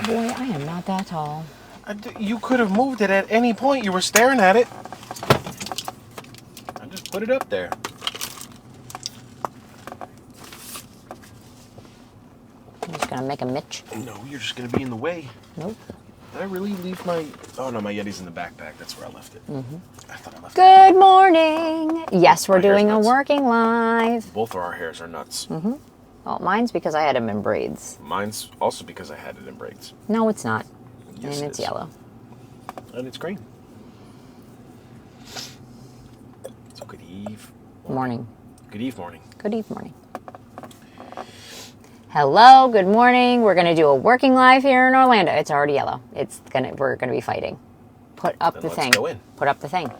Boy, I am not that tall. You could have moved it at any point. You were staring at it. I just put it up there. I'm just gonna make a Mitch. No, you're just gonna be in the way. Nope. Did I really leave my... Oh, no, my Yeti's in the backpack. That's where I left it. Mm-hmm. I thought I left it. Good morning. Yes, we're doing a working live. Both of our hairs are nuts. Mm-hmm. Well, mine's because I had them in braids. Mine's also because I had it in braids. No, it's not. Yes, and it's yellow. And it's green. So good eve. Morning. Good eve morning. Good eve morning. Hello, good morning. We're going to do a working live here in Orlando. It's already yellow. We're going to be fighting. Put up the thing. Let's go in. Put up the thing.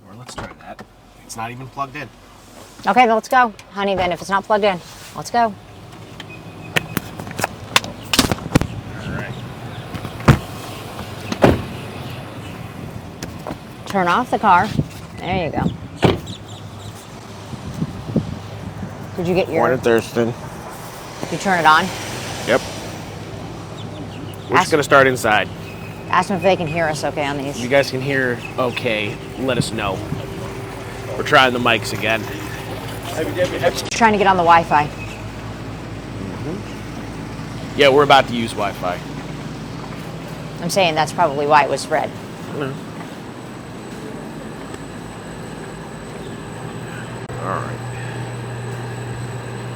Or let's try that. It's not even plugged in. Okay, then let's go. Honey, then if it's not plugged in, let's go. All right. Turn off the car. There you go. Did you get your... Morning, Thurston. You turn it on? Yep. We're just going to start inside. Ask them if they can hear us okay on these. If you guys can hear okay, let us know. We're trying the mics again. Trying to get on the Wi-Fi. Mm-hmm. Yeah, we're about to use Wi-Fi. I'm saying that's probably why it was red. No. All right.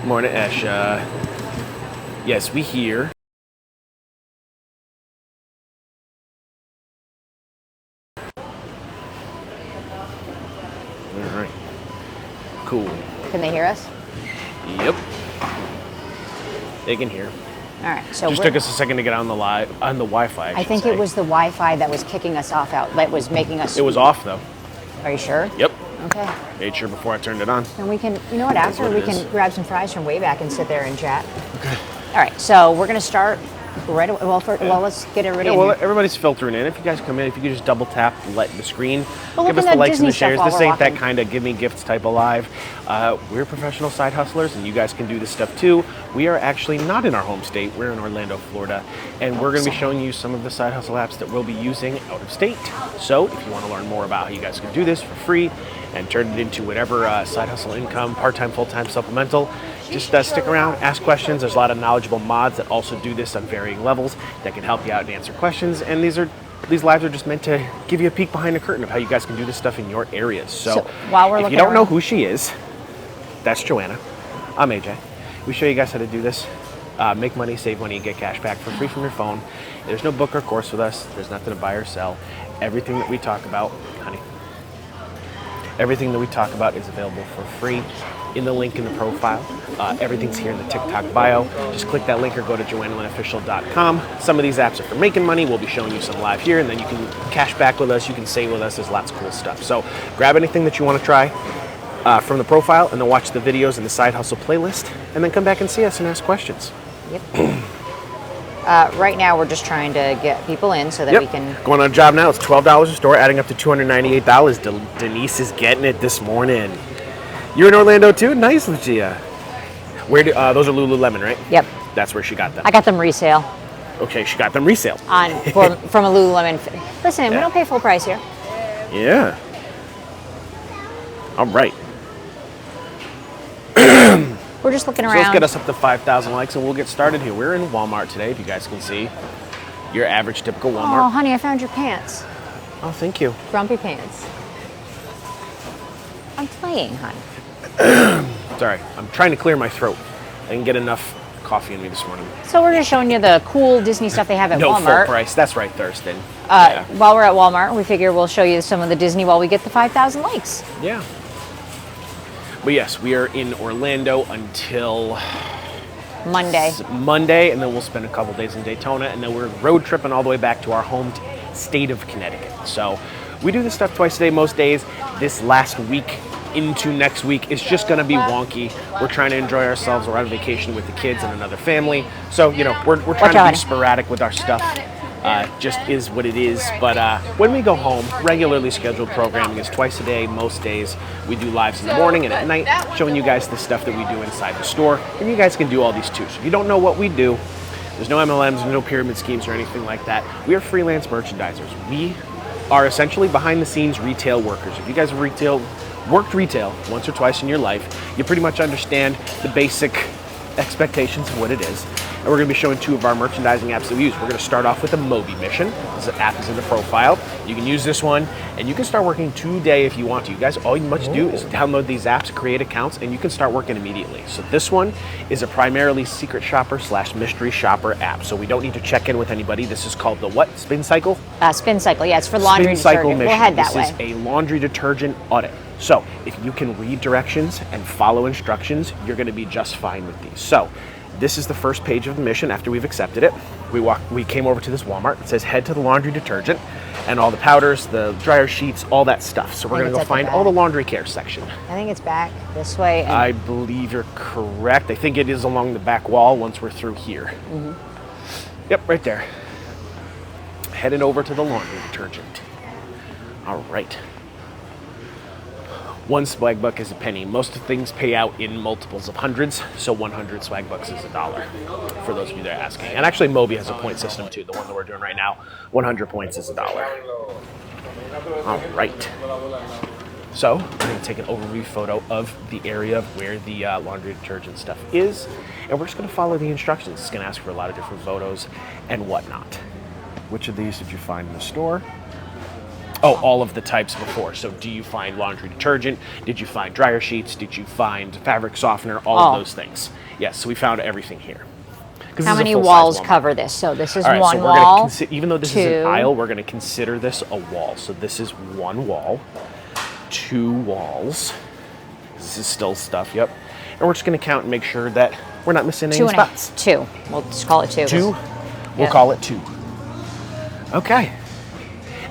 Morning, Esha. Yes, we hear. All right. Cool. Can they hear us? Yep. They can hear. All right. So just took us a second to get on the Wi-Fi. I think it was the Wi-Fi that was kicking us off out. That was making us. It was off though. Are you sure? Yep. Okay. Made sure before I turned it on. And we can, you know what? After we can grab some fries from way back and sit there and chat. Okay. All right. So we're gonna start right away. Well, let's get everybody. Yeah, in here. Everybody's filtering in. If you guys come in, if you could just double tap the screen, we'll give us the likes Disney and the shares. This ain't walking. that kind of give me gifts type of live. We're professional side hustlers, and you guys can do this stuff too. We are actually not in our home state. We're in Orlando, Florida, and we're going to be showing you some of the side hustle apps that we'll be using out of state. So if you want to learn more about how you guys can do this for free and turn it into whatever side hustle income, part-time, full-time, supplemental, just stick around, ask questions. There's a lot of knowledgeable mods that also do this on varying levels that can help you out and answer questions. And these lives are just meant to give you a peek behind the curtain of how you guys can do this stuff in your areas. So while we're if you don't know who she is, that's Joanna. I'm AJ. We show you guys how to do this. Make money, save money, and get cash back for free from your phone. There's no book or course with us. There's nothing to buy or sell. Everything that we talk about, honey, everything that we talk about is available for free in the link in the profile. Everything's here in the TikTok bio. Just click that link or go to joannalynofficial.com. Some of these apps are for making money. We'll be showing you some live here, and then you can cash back with us. You can save with us. There's lots of cool stuff. So grab anything that you want to try from the profile, and then watch the videos in the Side Hustle playlist, and then come back and see us and ask questions. Yep. Right now, we're just trying to get people in so that we can... Going on a job now. It's $12 a store, adding up to $298. Denise is getting it this morning. You're in Orlando too? Nice, Lucia. Where do those are Lululemon, right? Yep. That's where she got them. I got them resale. Okay, she got them resale. From a Lululemon. Listen, we don't pay full price here. Yeah. All right. We're just looking around. So let's get us up to 5,000 likes and we'll get started here. We're in Walmart today, if you guys can see. Your average typical Walmart. Oh, honey, I found your pants. Oh, thank you. Grumpy pants. I'm playing, honey. Sorry, I'm trying to clear my throat. I didn't get enough coffee in me this morning. So we're just showing you the cool Disney stuff they have at Walmart. No full price. That's right, Thurston. While we're at Walmart, we figure we'll show you some of the Disney while we get the 5,000 likes. Yeah. But yes, we are in Orlando until Monday, and then we'll spend a couple days in Daytona, and then we're road tripping all the way back to our home state of Connecticut. So we do this stuff twice a day most days. This last week into next week is just going to be wonky. We're trying to enjoy ourselves. We're on vacation with the kids and another family. So, you know, we're trying to be sporadic with our stuff. Just is what it is. But when we go home, regularly scheduled programming is twice a day, most days. We do lives in the morning and at night, showing you guys the stuff that we do inside the store. And you guys can do all these too. So if you don't know what we do, There's no MLMs, no pyramid schemes or anything like that. We are freelance merchandisers. We are essentially behind the scenes retail workers. If you guys have worked retail once or twice in your life, you pretty much understand the basic expectations of what it is. And we're going to be showing 2 of our merchandising apps that we use. We're going to start off with a Moby mission. This app is in the profile. You can use this one, and you can start working today if you want to. You guys, all you must do is download these apps, create accounts, and you can start working immediately. So this one is a primarily secret shopper / mystery shopper app. So we don't need to check in with anybody. This is called the what? Spin cycle? Spin cycle, yeah, it's for laundry Spin cycle detergent. mission. We'll head that this way. is a laundry detergent audit. So if you can read directions and follow instructions, you're going to be just fine with these. So this is the first page of the mission after we've accepted it. We came over to this Walmart. It says head to the laundry detergent and all the powders, the dryer sheets, all that stuff. So we're going to go find all the laundry care section. I think it's back this way. And I believe you're correct. I think it is along the back wall once we're through here. Yep, right there. Heading over to the laundry detergent. All right. 1 swag buck is a penny. Most things pay out in multiples of hundreds, so 100 swag bucks is $1, for those of you that are asking. And actually, Moby has a point system too, the one that we're doing right now. 100 points is $1. All right. So, I'm going to take an overview photo of the area of where the laundry detergent stuff is, and we're just going to follow the instructions. It's going to ask for a lot of different photos and whatnot. Which of these did you find in the store? Oh, all of the types before. So do you find laundry detergent? Did you find dryer sheets? Did you find fabric softener? All of those things. Yes, so we found everything here. How many walls cover this? So this is one so wall. Even though this is an aisle, we're going to consider this a wall. So this is 1 wall, 2 walls. This is still stuff, yep. And we're just going to count and make sure that we're not missing any spots. 2. We'll just call it 2. 2? We'll call it 2. Okay.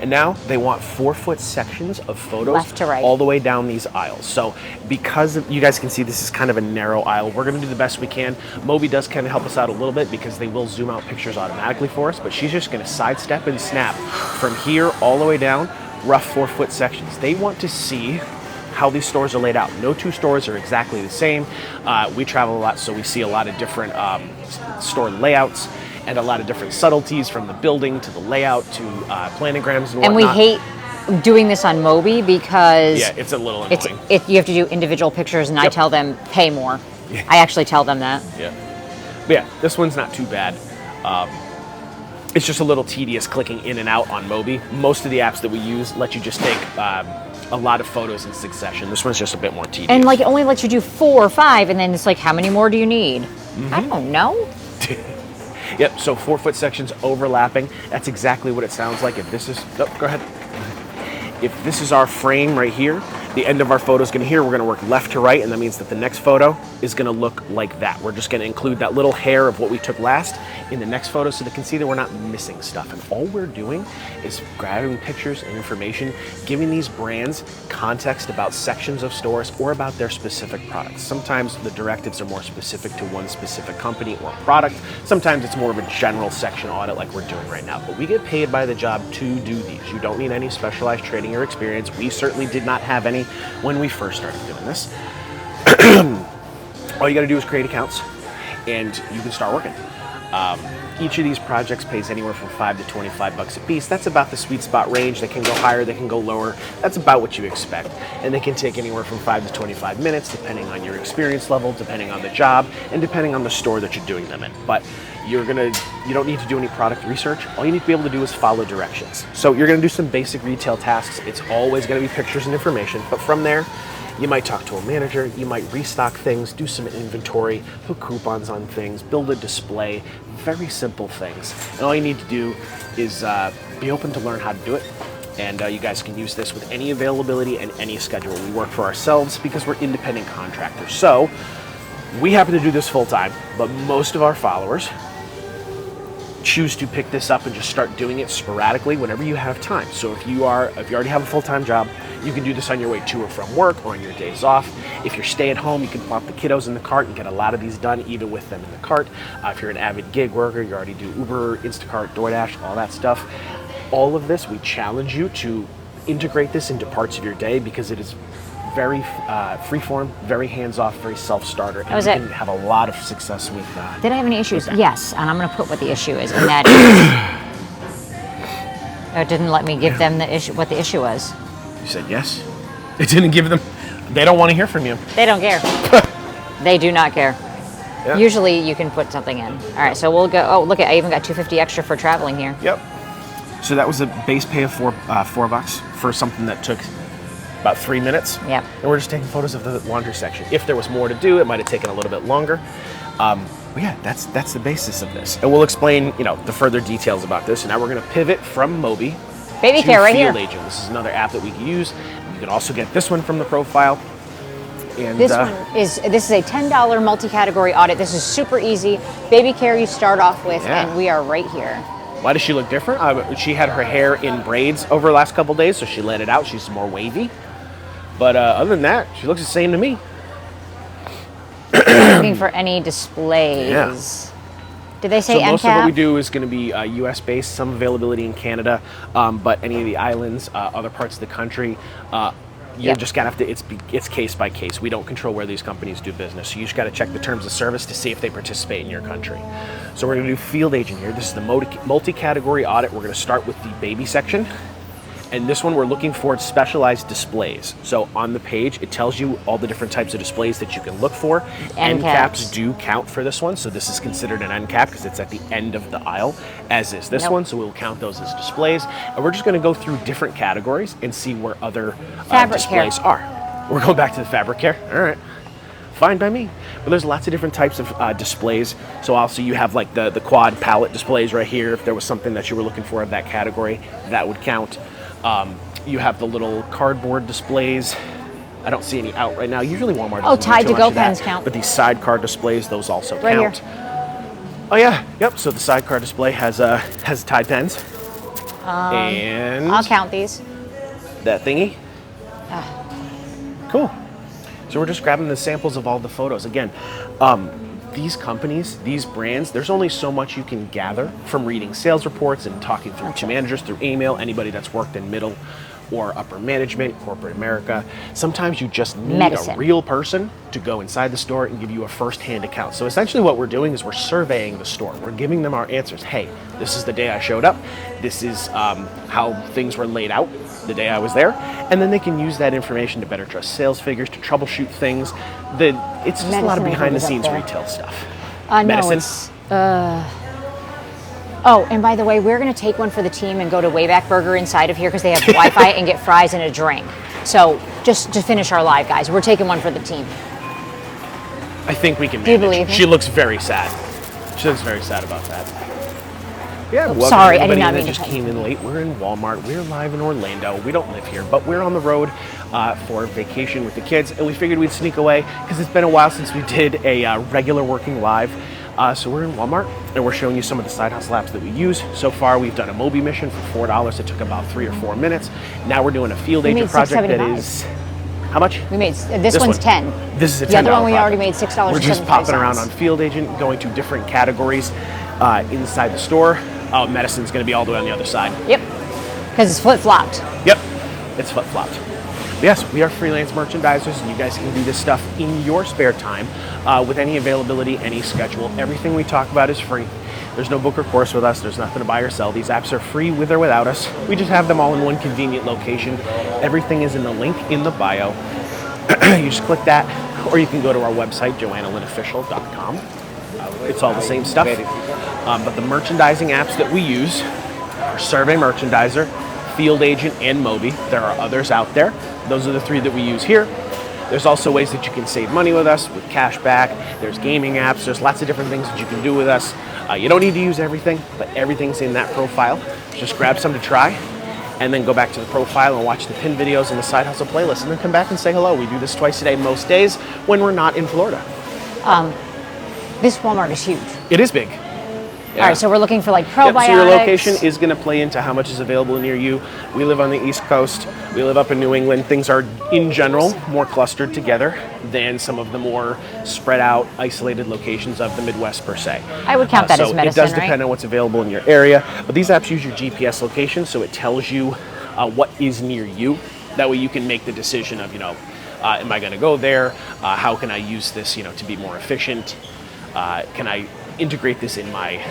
And now they want 4-foot sections of photos left to right, all the way down these aisles. So because you guys can see this is kind of a narrow aisle, we're going to do the best we can. Moby does kind of help us out a little bit because they will zoom out pictures automatically for us, but she's just going to sidestep and snap from here all the way down, rough 4-foot sections. They want to see how these stores are laid out. No 2 stores are exactly the same. We travel a lot, so we see a lot of different store layouts and a lot of different subtleties from the building to the layout to planograms and whatnot. And we hate doing this on Moby because it's a little annoying. You have to do individual pictures, and I tell them pay more. Yeah. I actually tell them that. Yeah. But yeah, this one's not too bad. It's just a little tedious clicking in and out on Moby. Most of the apps that we use let you just take a lot of photos in succession. This one's just a bit more tedious. And like it only lets you do 4 or 5, and then it's like, how many more do you need? I don't know. Yep, so 4-foot sections overlapping. That's exactly what it sounds like. If this is, go ahead. If this is our frame right here, the end of our photo is going to here. We're going to work left to right, and that means that the next photo is going to look like that. We're just going to include that little hair of what we took last in the next photo so they can see that we're not missing stuff. And all we're doing is grabbing pictures and information, giving these brands context about sections of stores or about their specific products. Sometimes the directives are more specific to one specific company or product. Sometimes it's more of a general section audit like we're doing right now. But we get paid by the job to do these. You don't need any specialized training or experience. We certainly did not have any when we first started doing this. All you got to do is create accounts and you can start working. Each of these projects pays anywhere from $5 to $25 a piece. That's about the sweet spot range. They can go higher, they can go lower. That's about what you expect. And they can take anywhere from 5 to 25 minutes, depending on your experience level, depending on the job, and depending on the store that you're doing them in. But you don't need to do any product research. All you need to be able to do is follow directions. So you're gonna do some basic retail tasks. It's always gonna be pictures and information, but from there, you might talk to a manager, you might restock things, do some inventory, put coupons on things, build a display, very simple things. And all you need to do is be open to learn how to do it. And you guys can use this with any availability and any schedule. We work for ourselves because we're independent contractors. So we happen to do this full time, but most of our followers choose to pick this up and just start doing it sporadically whenever you have time. So if you already have a full-time job, you can do this on your way to or from work or on your days off. If you're stay at home, you can plop the kiddos in the cart and get a lot of these done even with them in the cart. If you're an avid gig worker, you already do Uber, Instacart, DoorDash, all that stuff. All of this, we challenge you to integrate this into parts of your day because it is very freeform, very hands-off, very self-starter, and was you it. can have a lot of success with that. Did I have any issues? Yes, and I'm going to put what the issue is, and that is... It didn't let me give them the issue, what the issue was. You said yes? It didn't give them... They don't want to hear from you. They don't care. They do not care. Yeah. Usually you can put something in. All right, so we'll go... Oh, look, I even got $250 extra for traveling here. Yep. So that was a base pay of $4 for something that took about 3 minutes. Yep. And we're just taking photos of the laundry section. If there was more to do, it might have taken a little bit longer. But yeah, that's the basis of this. And we'll explain, the further details about this. And now we're going to pivot from Moby Baby to care right here. Field Agent. This is another app that we can use. You can also get this one from the profile. And This is a $10 multi-category audit. This is super easy. Baby care you start off with, Yeah. and we are right here. Why does she look different? She had her hair in braids over the last couple of days, so she let it out. She's more wavy. But other than that, she looks the same to me. Looking for any displays. Yeah. Did they say So end most of what cap? we do is going to be U.S. based, some availability in Canada, but any of the islands, other parts of the country, you're Yep. just gonna have to. It's case by case. We don't control where these companies do business, so you just got to check the terms of service to see if they participate in your country. So we're going to do Field Agent here. This is the multi-category audit. We're going to start with the baby section. And this one, we're looking for specialized displays. So on the page, it tells you all the different types of displays that you can look for. End End caps. caps do count for this one. So this is considered an end cap because it's at the end of the aisle, as is this Nope. one. So we'll count those as displays. And we're just going to go through different categories and see where other Fabric care. displays are. We're going back to the fabric care. All right. Fine by me. But there's lots of different types of displays. So also you have like the quad palette displays right here. If there was something that you were looking for in that category, that would count. You have the little cardboard displays. I don't see any out right now. Usually Walmart doesn't do Tied too to much go of that, pens count. But these sidecar displays, those also Right count. here. Oh yeah, yep. So the sidecar display has Tide pens. And I'll count these. that thingy. Cool. So we're just grabbing the samples of all the photos. Again, these companies, these brands, there's only so much you can gather from reading sales reports and talking through to managers through email, anybody that's worked in middle or upper management, corporate America. Sometimes you just need Medicine. a real person to go inside the store and give you a first-hand account. So essentially what we're doing is we're surveying the store. We're giving them our answers. Hey, this is the day I showed up. This is how things were laid out the day I was there. And then they can use that information to better trust sales figures, to troubleshoot things. It's just a lot of Medicine, I think, is up behind-the-scenes there. retail stuff. No, Medicine? it's... Oh, and by the way, we're going to take one for the team and go to Wayback Burger inside of here because they have Wi-Fi and get fries and a drink. So just to finish our live, guys, we're taking one for the team. I think we can Do you manage. believe me? She looks very sad. She looks very sad about that. Yeah, welcome sorry, I did everybody not that mean to just cut came in late. We're in Walmart. We're live in Orlando. We don't live here, but we're on the road for vacation with the kids, and we figured we'd sneak away because it's been a while since we did a regular working live. So we're in Walmart, and we're showing you some of the side hustle apps that we use. So far, we've done a Moby mission for $4. It took about 3 or 4 minutes. Now we're doing a Field We Agent made project that $6.75. is... How much? We made this one's one. 10. This is a $10 The other one we already project. made $6. We're just popping around on Field Agent, going to different categories inside the store. Oh, medicine's going to be all the way on the other side. Yep, because it's flip-flopped. Yep, it's flip-flopped. Yes, we are freelance merchandisers, and you guys can do this stuff in your spare time with any availability, any schedule. Everything we talk about is free. There's no book or course with us. There's nothing to buy or sell. These apps are free with or without us. We just have them all in one convenient location. Everything is in the link in the bio. You just click that, or you can go to our website, joannalynofficial.com. It's all the same stuff. But the merchandising apps that we use are Survey Merchandiser, Field Agent, and Moby. There are others out there. Those are the 3 that we use here. There's also ways that you can save money with us with cash back. There's gaming apps. There's lots of different things that you can do with us. You don't need to use everything, but everything's in that profile. Just grab some to try, and then go back to the profile and watch the pin videos and the Side Hustle playlist, and then come back and say hello. We do this twice a day most days when we're not in Florida. This Walmart is huge. It is big. All right, so we're looking for like probiotics. Yep, so your location is going to play into how much is available near you. We live on the East Coast. We live up in New England. Things are, in general, more clustered together than some of the more spread out, isolated locations of the Midwest per se. I would count that as medicine, it does depend right? on what's available in your area. But these apps use your GPS location, so it tells you what is near you. That way you can make the decision of, Am I going to go there? How can I use this, to be more efficient? Can I integrate this in my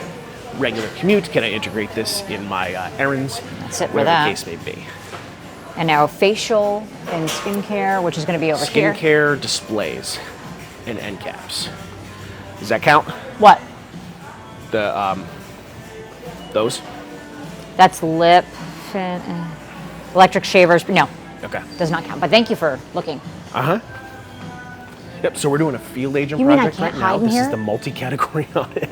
regular commute? Can I integrate this in my errands? That's it for whatever that. the case may be. And now facial and skincare, which is going to be over here. Skincare displays and end caps. Does that count? What? Those? That's lip, electric shavers. No, Okay. does not count. But thank you for looking. Yep, so we're doing a field agent You mean I project can't right now. hide in This is here? the multi-category audit.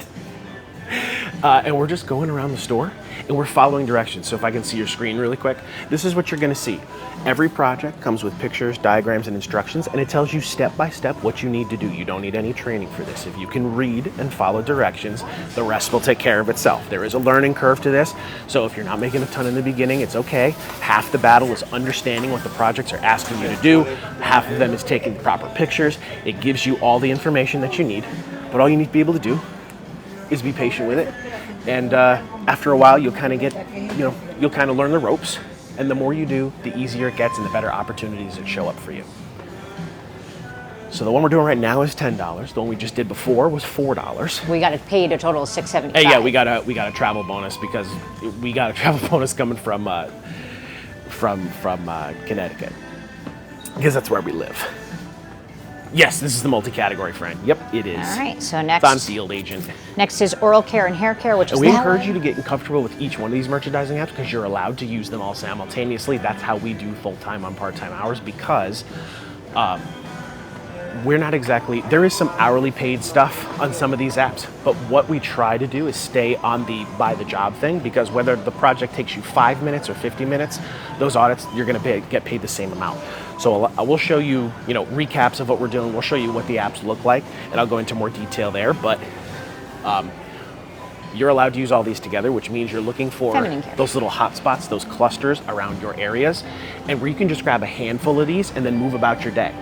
And we're just going around the store and we're following directions. So if I can see your screen really quick, this is what you're gonna see. Every project comes with pictures, diagrams, and instructions, and it tells you step by step what you need to do. You don't need any training for this. If you can read and follow directions, the rest will take care of itself. There is a learning curve to this, so if you're not making a ton in the beginning, it's okay. Half the battle is understanding what the projects are asking you to do. Half of them is taking proper pictures. It gives you all the information that you need, but all you need to be able to do is be patient with it. And after a while, you'll kind of get, you'll kind of learn the ropes. And the more you do, the easier it gets and the better opportunities that show up for you. So the one we're doing right now is $10. The one we just did before was $4. We got paid a total of $675. Hey, yeah, we got a travel bonus because we got a travel bonus coming from Connecticut because that's where we live. Yes, this is the multi-category friend. Yep, it is. All right, so It's on next field agent. is oral care and hair care, which is And we the encourage you to get comfortable with each one of these merchandising apps because you're allowed to use them all simultaneously. That's how we do full-time on part-time hours because we're not exactly, there is some hourly paid stuff on some of these apps, but what we try to do is stay on the by the job thing because whether the project takes you 5 minutes or 50 minutes, those audits, you're gonna get paid the same amount. So I will show you, recaps of what we're doing. We'll show you what the apps look like, and I'll go into more detail there. But you're allowed to use all these together, which means you're looking for Feminine care. those little hot spots, those clusters around your areas, and where you can just grab a handful of these and then move about your day.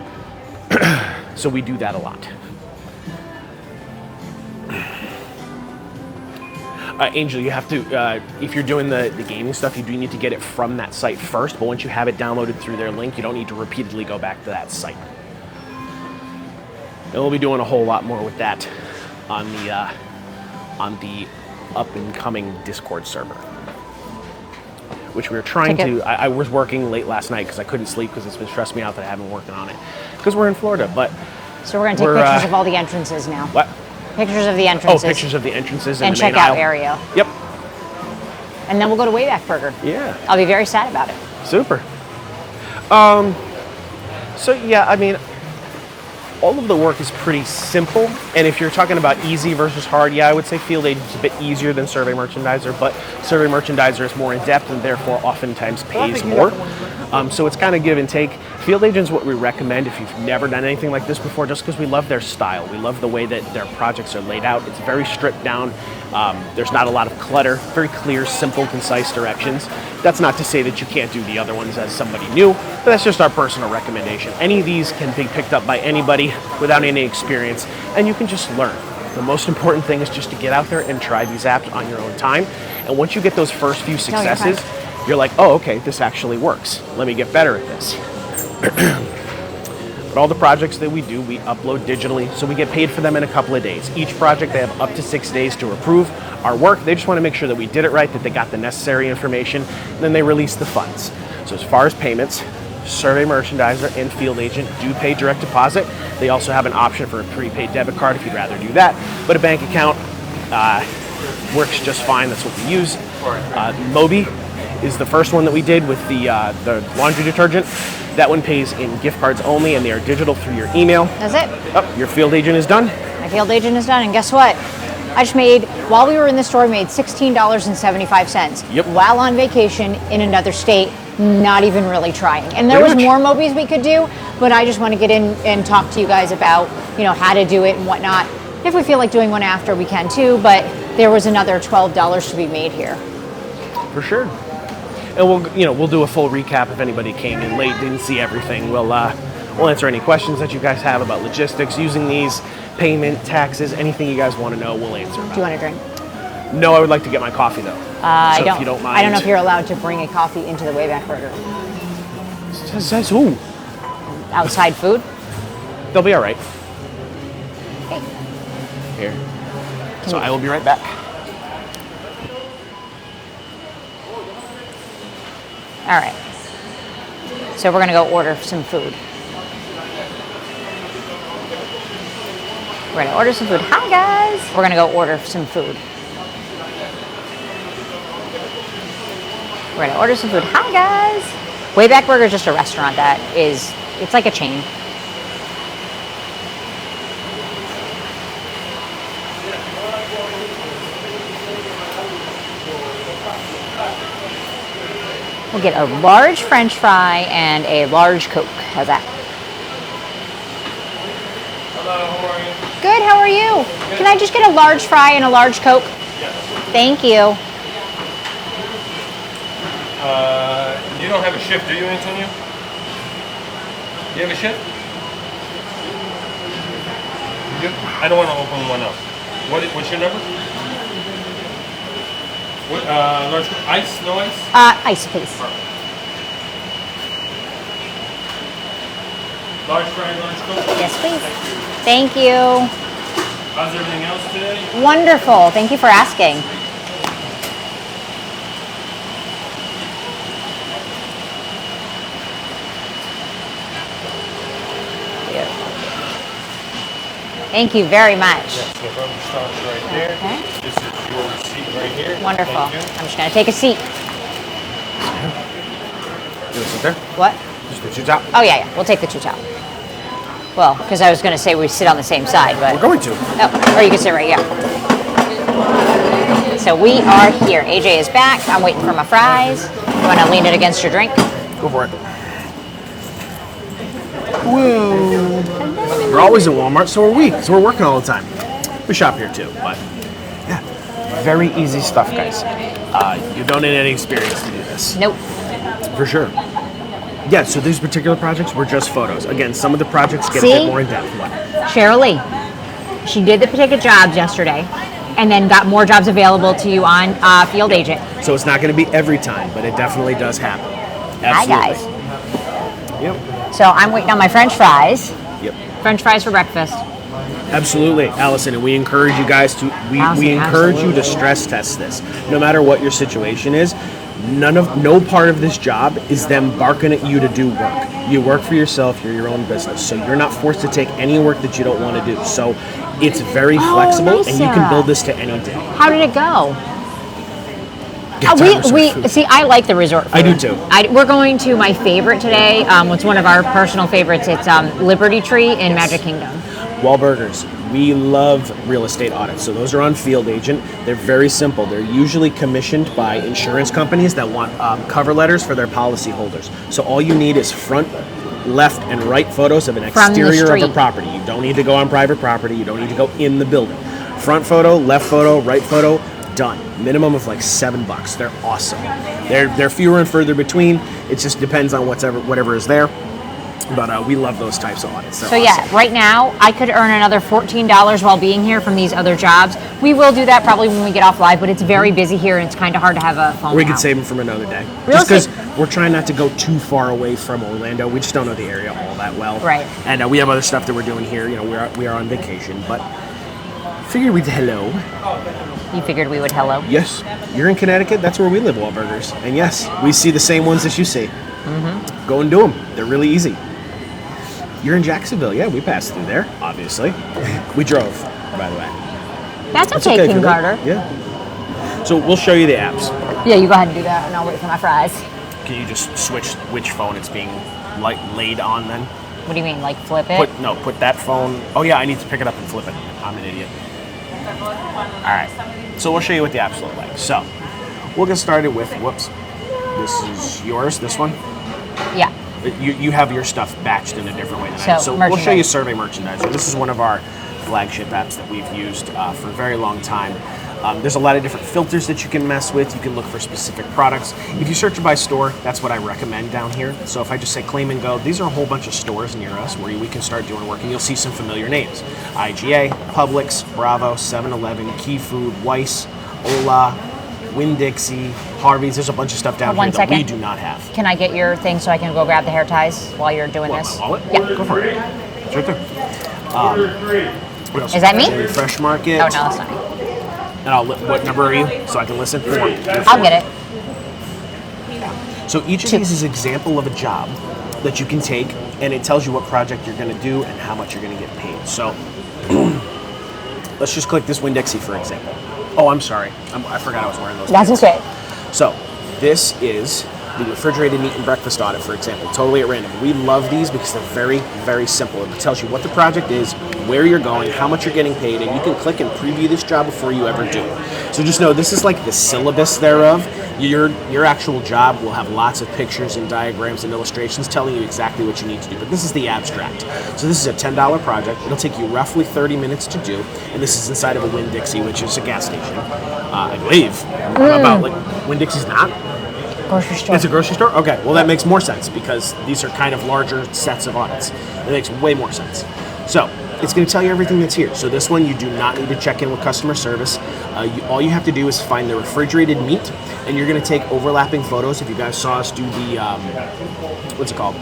So we do that a lot. Angel, you have to, if you're doing the gaming stuff, you do need to get it from that site first, but once you have it downloaded through their link, you don't need to repeatedly go back to that site. And we'll be doing a whole lot more with that on the up-and-coming Discord server, which we were trying to, I was working late last night because I couldn't sleep because it's been stressing me out that I haven't been working on it because we're in Florida, but So we're going to take pictures of all the entrances now. What? Pictures of the entrances. Oh, pictures of the entrances and in the main checkout aisle. area. Yep. And then we'll go to Wayback Burger. Yeah. I'll be very sad about it. Super. So yeah, I mean, all of the work is pretty simple. And if you're talking about easy versus hard, yeah, I would say field agent's a bit easier than survey merchandiser, but survey merchandiser is more in depth and therefore oftentimes pays more. So it's kind of give and take. Field agent's what we recommend if you've never done anything like this before, just because we love their style. We love the way that their projects are laid out. It's very stripped down. There's not a lot of clutter, very clear, simple, concise directions. That's not to say that you can't do the other ones as somebody new, but that's just our personal recommendation. Any of these can be picked up by anybody without any experience, and you can just learn. The most important thing is just to get out there and try these apps on your own time. And once you get those first few successes, you're like, oh, okay, this actually works. Let me get better at this. But all the projects that we do, we upload digitally, so we get paid for them in a couple of days. Each project, they have up to 6 days to approve our work. They just want to make sure that we did it right, that they got the necessary information, and then they release the funds. So as far as payments, survey merchandiser and field agent do pay direct deposit. They also have an option for a prepaid debit card if you'd rather do that, but a bank account works just fine. That's what we use. Moby is the first one that we did with the laundry detergent. That one pays in gift cards only, and they are digital through your email. That's it. Oh, your field agent is done. My field agent is done, and guess what? I just made, while we were in the store, I made $16.75. Yep. While on vacation in another state, not even really trying. And there Pretty was much. more Mobies we could do, but I just want to get in and talk to you guys about, how to do it and whatnot. If we feel like doing one after, we can too, but there was another $12 to be made here. For sure. And we'll do a full recap if anybody came in late, didn't see everything. We'll answer any questions that you guys have about logistics, using these, payment, taxes, anything you guys want to know, we'll answer. Do you want a drink? No, I would like to get my coffee though. If you don't mind. I don't know if you're allowed to bring a coffee into the Wayback Burger. Says who? outside food? They'll be all right. Okay. Here. So I will be right back. All right. So we're gonna go order some food. We're gonna order some food. Hi guys. We're gonna go order some food. We're gonna order some food. Hi guys. Wayback Burger is just a restaurant that is, it's like a chain. We'll get a large French fry and a large Coke. How's that? Hello, how are you? Good, how are you? Can I just get a large fry and a large Coke? Yes. Thank you. You don't have a shift, do you, Antonio? You have a shift? You do? I don't want to open one up. What's your number? What, large ice? No ice? Ice, please. Large fry, large Coke? Yes, please. Thank you. How's everything else today? Wonderful. Thank you for asking. Thank you very much. Yes, no problem. Starts right there. Okay. This is your receipt right here. Wonderful. Thank you. I'm just going to take a seat. You want to sit there? What? Just the two top. Oh, yeah. We'll take the two top. Well, because I was going to say we sit on the same side, but... We're going to. Oh, or you can sit right here. So we are here. AJ is back. I'm waiting for my fries. You want to lean it against your drink? Go for it. Woo. We're always at Walmart, so are we. So we're working all the time. We shop here too, but yeah, very easy stuff, guys. You don't need any experience to do this. Nope. For sure. Yeah, so these particular projects were just photos. Again, some of the projects get a See? bit more in depth. What? Cheryl Lee. She did the particular jobs yesterday and then got more jobs available to you on Field Agent. So it's not going to be every time, but it definitely does happen. Hi, guys. Yep. So I'm waiting on my French fries. Yep. French fries for breakfast. Absolutely, Allison, and we encourage you guys to we encourage you to stress test this. No matter what your situation is, no part of this job is them barking at you to do work. You work for yourself, you're your own business. So you're not forced to take any work that you don't want to do. So it's very flexible, nice, and you can Sarah. build this to any day. How did it go? Get We food. see. I like the resort food. I do too. We're going to my favorite today. It's one of our personal favorites. It's Liberty Tree in Magic Kingdom. Wahlburgers. We love real estate audits. So those are on Field Agent. They're very simple. They're usually commissioned by insurance companies that want cover letters for their policy holders. So all you need is front, left, and right photos of an From the exterior of a street. property. You don't need to go on private property. You don't need to go in the building. Front photo, left photo, right photo, done. Minimum of like $7. They're awesome. They're fewer and further between. It just depends on whatever is there. But we love those types of audits. They're So awesome. yeah, right now I could earn another $14 while being here from these other jobs. We will do that probably when we get off live, but it's very busy here and it's kind of hard to have a phone. We could out. save them from another day. Real Just because estate- we're trying not to go too far away from Orlando. We just don't know the area all that well. Right. And we have other stuff that we're doing here. You know, we are on vacation, but figured we'd hello. You figured we would hello. Yes, you're in Connecticut. That's where we live, Wahlburgers. And yes, we see the same ones that you see. Mm-hmm. Go and do them. They're really easy. You're in Jacksonville. Yeah, we passed through there, obviously. We drove, by the way. That's It's okay, for King them. Carter. Yeah. So we'll show you the apps. Yeah, you go ahead and do that and I'll wait for my fries. Can you just switch which phone it's being laid on then? What do you mean, like flip it? Put that phone. Oh yeah, I need to pick it up and flip it. I'm an idiot. All right. So we'll show you what the apps look like. So we'll get started with, whoops. This is yours, this one. Yeah. You have your stuff batched in a different way than I do. So, So we'll show you merchandise. Survey Merchandiser. This is one of our flagship apps that we've used for a very long time. There's a lot of different filters that you can mess with. You can look for specific products. If you search by store, that's what I recommend down here. So if I just say claim and go, these are a whole bunch of stores near us where we can start doing work, and you'll see some familiar names. IGA, Publix, Bravo, 7-Eleven, Key Food, Weiss, Ola, Winn-Dixie, Harvey's. There's a bunch of stuff down One here that we second. do not have. Can I get your thing so I can go grab the hair ties while you're doing this? My wallet? Yeah. Go for it. It's right there. What else? Is that me? Fresh Market. Oh, no, that's not me. And what number are you? So I can listen. 4. I'll get it. So each of 2. these is an example of a job that you can take, and it tells you what project you're going to do and how much you're going to get paid. So let's just click this Winn-Dixie, for example. Oh, I'm sorry. I forgot I was wearing those. That's pants. okay. So this is the refrigerated meat and breakfast audit, for example, totally at random. We love these because they're very, very simple. It tells you what the project is, where you're going, how much you're getting paid, and you can click and preview this job before you ever do it. So just know this is like the syllabus thereof. Your actual job will have lots of pictures and diagrams and illustrations telling you exactly what you need to do. But this is the abstract. So this is a $10 project. It'll take you roughly 30 minutes to do, and this is inside of a Winn-Dixie, which is a gas station, I believe. About like Winn-Dixie's not. Grocery store. It's a grocery store? Okay, well that makes more sense because these are kind of larger sets of audits. It makes way more sense. So, it's going to tell you everything that's here. So this one, you do not need to check in with customer service. All you have to do is find the refrigerated meat, and you're going to take overlapping photos. If you guys saw us do the, what's it called?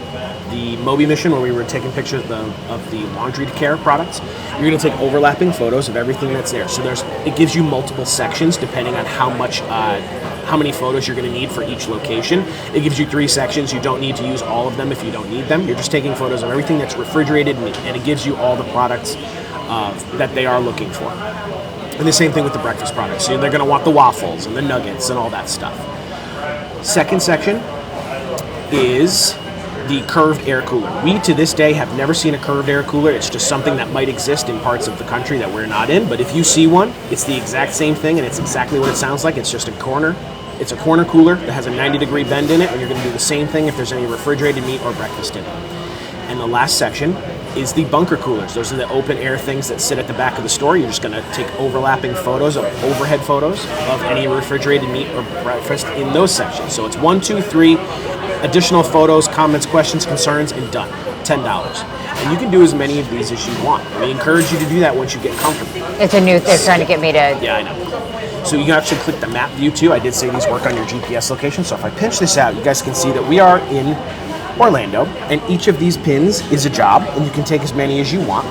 The Moby mission where we were taking pictures of the laundry care products. You're going to take overlapping photos of everything that's there. So it gives you multiple sections depending on how many photos you're going to need for each location. It gives you 3 sections. You don't need to use all of them if you don't need them. You're just taking photos of everything that's refrigerated meat, and it gives you all the products that they are looking for. And the same thing with the breakfast products. So they're going to want the waffles and the nuggets and all that stuff. Second section is the curved air cooler. We, to this day, have never seen a curved air cooler. It's just something that might exist in parts of the country that we're not in. But if you see one, it's the exact same thing, and it's exactly what it sounds like. It's just a corner. It's a corner cooler that has a 90-degree bend in it, and you're going to do the same thing if there's any refrigerated meat or breakfast in it. And the last section is the bunker coolers. Those are the open air things that sit at the back of the store. You're just going to take overlapping photos of overhead photos of any refrigerated meat or breakfast in those sections. So it's 1, 2, 3 additional photos, comments, questions, concerns, and done. $10. And you can do as many of these as you want. We encourage you to do that once you get comfortable. It's a new, they're trying to get me to... Yeah, I know. So you can actually click the map view too. I did say these work on your GPS location. So if I pinch this out, you guys can see that we are in Orlando, and each of these pins is a job, and you can take as many as you want.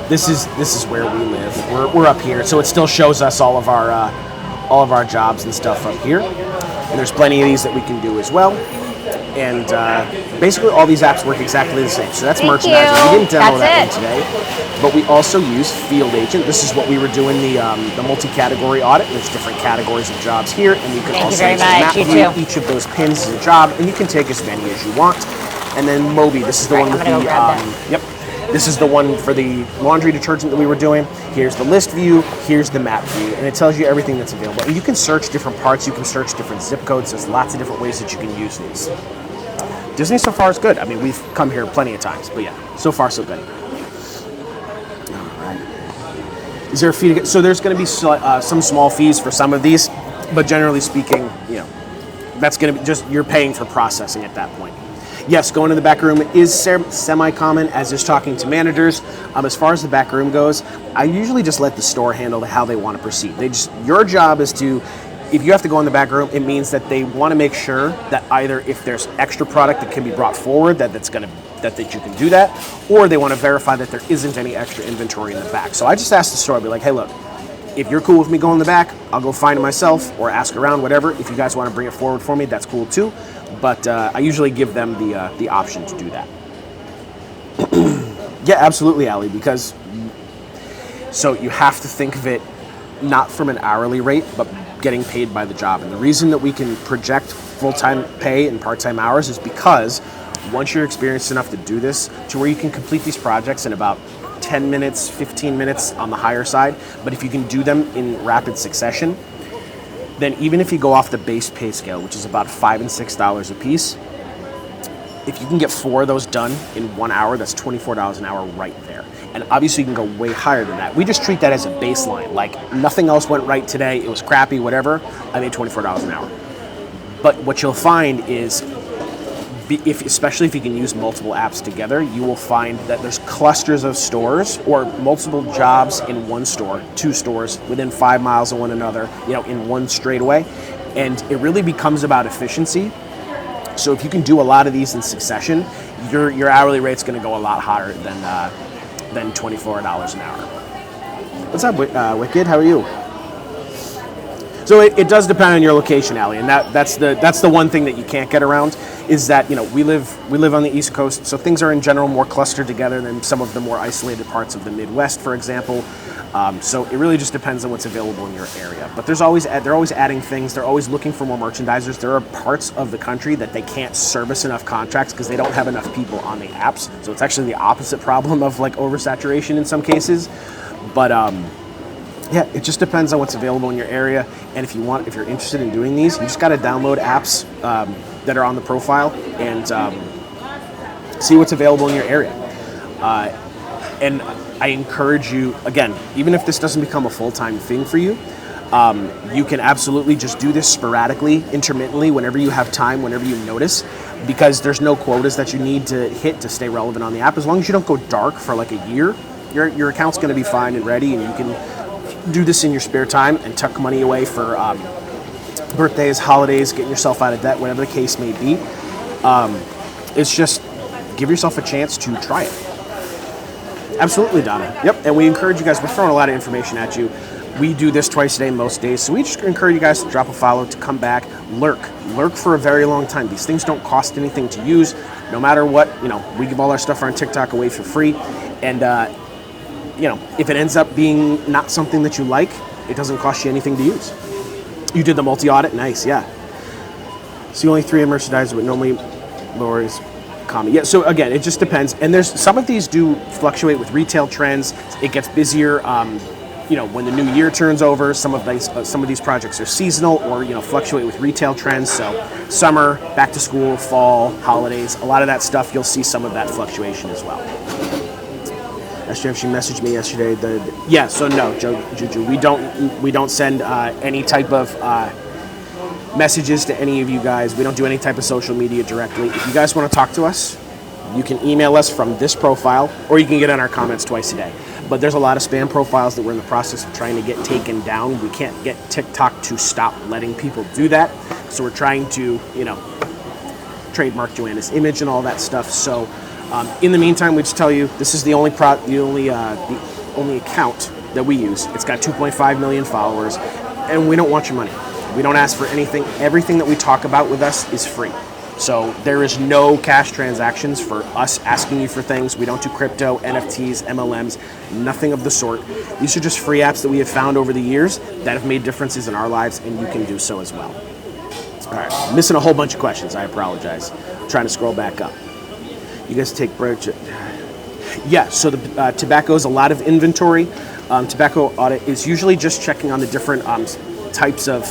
This is where we live. We're up here, so it still shows us all of our jobs and stuff up here. And there's plenty of these that we can do as well. And basically all these apps work exactly the same. So that's Thank merchandising. you. We didn't demo that That's one today, but we also use Field Agent. This is what we were doing the multi-category audit. There's different categories of jobs here, and you can Thank you also very use much. map You view. too. Each of those pins is a job, and you can take as many as you want. And then Moby, this is the Right, one I'm with gonna the go grab that. yep. This is the one for the laundry detergent that we were doing. Here's the list view, here's the map view, and it tells you everything that's available. And you can search different parts, you can search different zip codes. There's lots of different ways that you can use these. Disney so far is good. I mean, we've come here plenty of times, but yeah, so far so good. All right. Is there a fee to get? So there's going to be some small fees for some of these, but generally speaking, you know, that's going to be just you're paying for processing at that point. Yes, going to the back room is semi-common, as is talking to managers. As far as the back room goes, I usually just let the store handle how they want to proceed. Your job is to, if you have to go in the back room, it means that they want to make sure that either if there's extra product that can be brought forward, that you can do that, or they want to verify that there isn't any extra inventory in the back. So I just ask the store, I'll be like, hey, look, if you're cool with me going in the back, I'll go find it myself or ask around, whatever. If you guys want to bring it forward for me, that's cool too. But I usually give them the option to do that. Yeah, absolutely, Allie, because so you have to think of it not from an hourly rate, but getting paid by the job. And the reason that we can project full-time pay and part-time hours is because once you're experienced enough to do this, to where you can complete these projects in about 10 minutes, 15 minutes on the higher side, but if you can do them in rapid succession, then even if you go off the base pay scale, which is about $5 and $6 a piece, if you can get 4 of those done in 1 hour, that's $24 an hour right there. And obviously you can go way higher than that. We just treat that as a baseline. Like nothing else went right today, it was crappy, whatever, I made $24 an hour. But what you'll find is especially if you can use multiple apps together, you will find that there's clusters of stores or multiple jobs in one store, 2 stores within 5 miles of one another, in one straightaway. And it really becomes about efficiency. So if you can do a lot of these in succession, your hourly rate's going to go a lot higher than $24 an hour. What's up, Wicked? How are you? So it does depend on your location, Allie, and that's the one thing that you can't get around is that we live on the East Coast, so things are in general more clustered together than some of the more isolated parts of the Midwest, for example. So it really just depends on what's available in your area. But they're always adding things. They're always looking for more merchandisers. There are parts of the country that they can't service enough contracts because they don't have enough people on the apps. So it's actually the opposite problem of like oversaturation in some cases. But yeah, it just depends on what's available in your area. And if you're interested in doing these, you just got to download apps that are on the profile and see what's available in your area. And I encourage you, again, even if this doesn't become a full-time thing for you, you can absolutely just do this sporadically, intermittently, whenever you have time, whenever you notice, because there's no quotas that you need to hit to stay relevant on the app. As long as you don't go dark for like a year, your account's going to be fine and ready, and you can do this in your spare time and tuck money away for birthdays, holidays, getting yourself out of debt, whatever the case may be. It's just give yourself a chance to try it. Absolutely, Donna. Yep, and we encourage you guys. We're throwing a lot of information at you. We do this twice a day most days, so we just encourage you guys to drop a follow, to come back, lurk for a very long time. These things don't cost anything to use. No matter what, we give all our stuff on TikTok away for free, and if it ends up being not something that you like, it doesn't cost you anything to use. You did the multi-audit? Nice, yeah. So only 3 in merchandise, but normally lower is common. Yeah, so again, it just depends. And there's some of these do fluctuate with retail trends. It gets busier, when the new year turns over. Some of these projects are seasonal or, fluctuate with retail trends. So summer, back to school, fall, holidays, a lot of that stuff, you'll see some of that fluctuation as well. SJF, she messaged me yesterday. So no, Juju, we don't send any type of messages to any of you guys. We don't do any type of social media directly. If you guys want to talk to us, you can email us from this profile, or you can get in our comments twice a day. But there's a lot of spam profiles that we're in the process of trying to get taken down. We can't get TikTok to stop letting people do that, so we're trying to, trademark Joanna's image and all that stuff. So. In the meantime, we just tell you this is the only account that we use. It's got 2.5 million followers, and we don't want your money. We don't ask for anything. Everything that we talk about with us is free. So there is no cash transactions for us asking you for things. We don't do crypto, NFTs, MLMs, nothing of the sort. These are just free apps that we have found over the years that have made differences in our lives, and you can do so as well. All right, I'm missing a whole bunch of questions. I apologize. I'm trying to scroll back up. You guys take breaks. Yeah, so the tobacco is a lot of inventory. Tobacco audit is usually just checking on the different types of.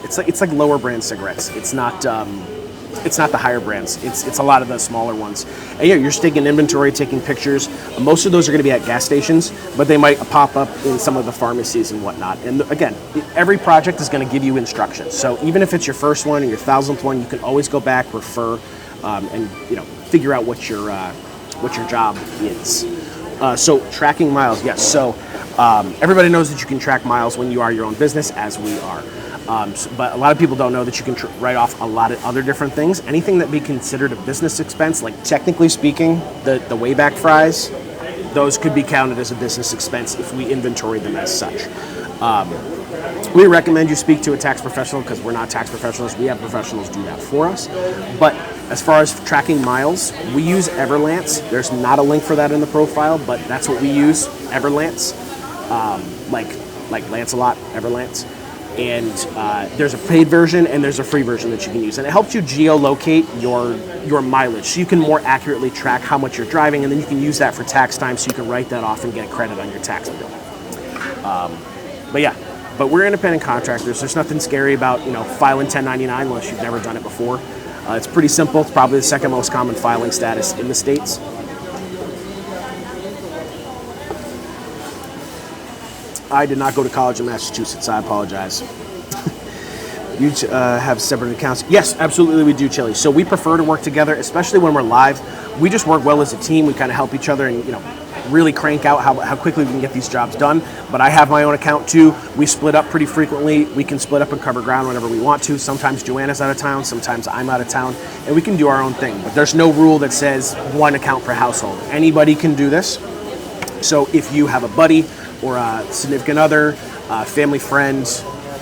It's like lower brand cigarettes. It's not the higher brands. It's a lot of the smaller ones. And yeah, you're just taking inventory, taking pictures. Most of those are going to be at gas stations, but they might pop up in some of the pharmacies and whatnot. And again, every project is going to give you instructions. So even if it's your first one or your 1000th one, you can always go back, refer, and figure out what your job is. So tracking miles, yes. So everybody knows that you can track miles when you are your own business, as we are. But a lot of people don't know that you can write off a lot of other different things. Anything that be considered a business expense, like technically speaking, the Wayback Fries, those could be counted as a business expense if we inventory them as such. We recommend you speak to a tax professional because we're not tax professionals. We have professionals do that for us. But as far as tracking miles, we use Everlance. There's not a link for that in the profile, but that's what we use, Everlance, like Lancelot, Everlance. And there's a paid version and there's a free version that you can use. And it helps you geolocate your mileage so you can more accurately track how much you're driving, and then you can use that for tax time so you can write that off and get credit on your tax bill. But we're independent contractors. There's nothing scary about filing 1099 unless you've never done it before. It's pretty simple. It's probably the second most common filing status in the States. I did not go to college in Massachusetts. I apologize. You have separate accounts. Yes, absolutely, we do, Chili. So we prefer to work together, especially when we're live. We just work well as a team. We kind of help each other and, really crank out how quickly we can get these jobs done. But I have my own account too. We split up pretty frequently. We can split up and cover ground whenever we want to. Sometimes Joanna's out of town, sometimes I'm out of town, and we can do our own thing. But there's no rule that says one account per household. Anybody can do this. So if you have a buddy or a significant other, family friend,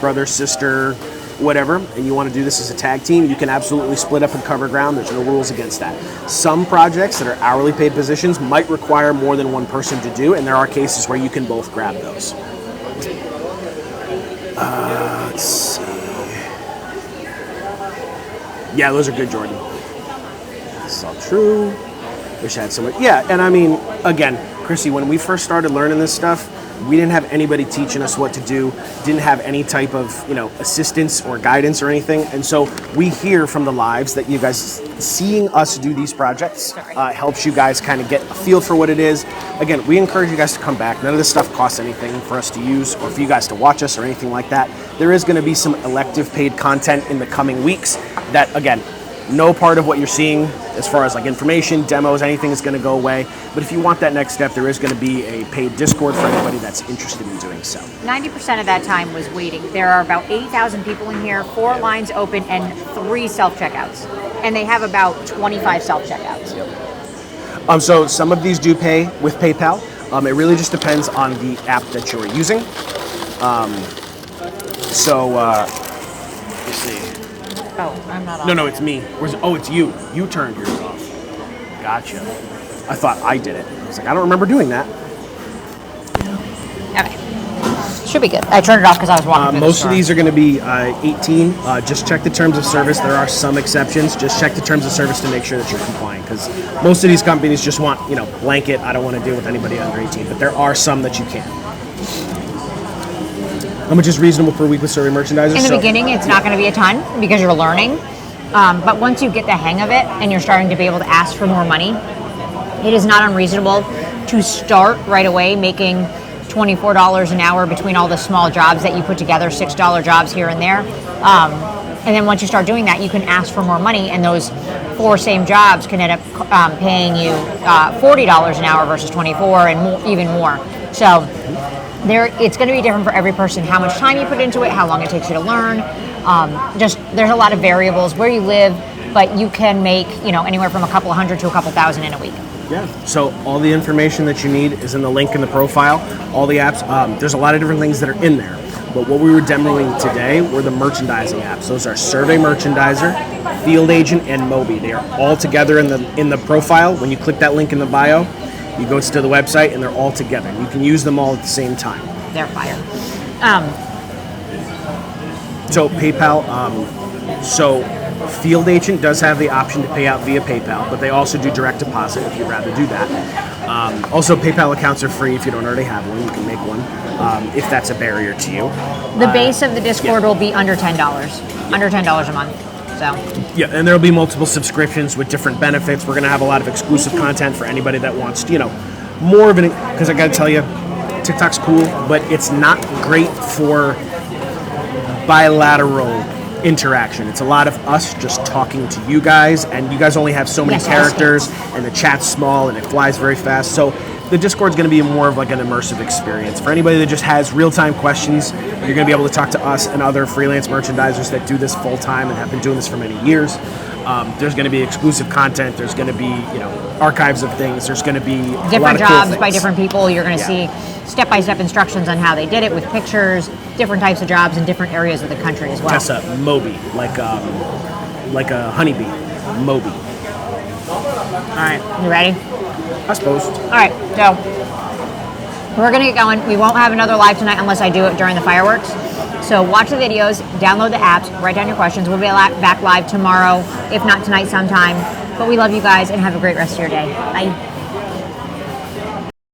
brother, sister, whatever, and you want to do this as a tag team, you can absolutely split up and cover ground. There's no rules against that. Some projects that are hourly paid positions might require more than one person to do, and there are cases where you can both grab those. Let's see. Yeah, those are good, Jordan. That's all true. Wish I had someone. Yeah, and I mean, again, Chrissy, when we first started learning this stuff, we didn't have anybody teaching us what to do, didn't have any type of, assistance or guidance or anything. And so we hear from the lives that you guys, seeing us do these projects helps you guys kind of get a feel for what it is. Again, we encourage you guys to come back. None of this stuff costs anything for us to use or for you guys to watch us or anything like that. There is going to be some elective paid content in the coming weeks that, again, no part of what you're seeing as far as like information, demos, anything is going to go away. But if you want that next step, there is going to be a paid Discord for anybody that's interested in doing so. 90% of that time was waiting. There are about 80,000 people in here, 4 lines open, and 3 self-checkouts. And they have about 25 self-checkouts. Yep. So some of these do pay with PayPal. It really just depends on the app that you're using. Let's see. Oh, I'm not on. No, it's me. It's you. You turned yours off. Gotcha. I thought I did it. I was like, I don't remember doing that. Okay. Should be good. I turned it off because I was walking through the Most store. of these are going to be 18. Just check the terms of service. There are some exceptions. Just check the terms of service to make sure that you're compliant, because most of these companies just want, blanket, I don't want to deal with anybody under 18. But there are some that you can. How much is reasonable per week with survey merchandisers? In the beginning, it's not going to be a ton because you're learning. But once you get the hang of it and you're starting to be able to ask for more money, it is not unreasonable to start right away making $24 an hour between all the small jobs that you put together, $6 jobs here and there. And then once you start doing that, you can ask for more money, and those 4 same jobs can end up paying you $40 an hour versus 24 and even more. So it's going to be different for every person, how much time you put into it, how long it takes you to learn. There's a lot of variables where you live, but you can make anywhere from a couple hundred to a couple thousand in a week. Yeah. So all the information that you need is in the link in the profile. All the apps. There's a lot of different things that are in there. But what we were demoing today were the merchandising apps. Those are Survey Merchandiser, Field Agent, and Moby. They are all together in the profile. When you click that link in the bio, you go to the website, and they're all together. You can use them all at the same time. They're fire. So PayPal. So Field Agent does have the option to pay out via PayPal, but they also do direct deposit if you'd rather do that. Also, PayPal accounts are free if you don't already have one. You can make one if that's a barrier to you. The base of the Discord will be under $10, under $10 a month. So. Yeah, and there'll be multiple subscriptions with different benefits. We're going to have a lot of exclusive content for anybody that wants, more of an. Because I got to tell you, TikTok's cool, but it's not great for bilateral interaction. It's a lot of us just talking to you guys, and you guys only have so many characters, and the chat's small, and it flies very fast. So the Discord's going to be more of like an immersive experience. For anybody that just has real-time questions, you're going to be able to talk to us and other freelance merchandisers that do this full-time and have been doing this for many years. There's going to be exclusive content. There's going to be, archives of things. There's going to be different jobs by different people. You're going to see step-by-step instructions on how they did it with pictures, different types of jobs in different areas of the country as well. That's a Moby, like a honeybee, Moby. All right, you ready? I suppose. All right, so we're going to get going. We won't have another live tonight unless I do it during the fireworks. So watch the videos, download the apps, write down your questions. We'll be back live tomorrow, if not tonight sometime. But we love you guys, and have a great rest of your day. Bye.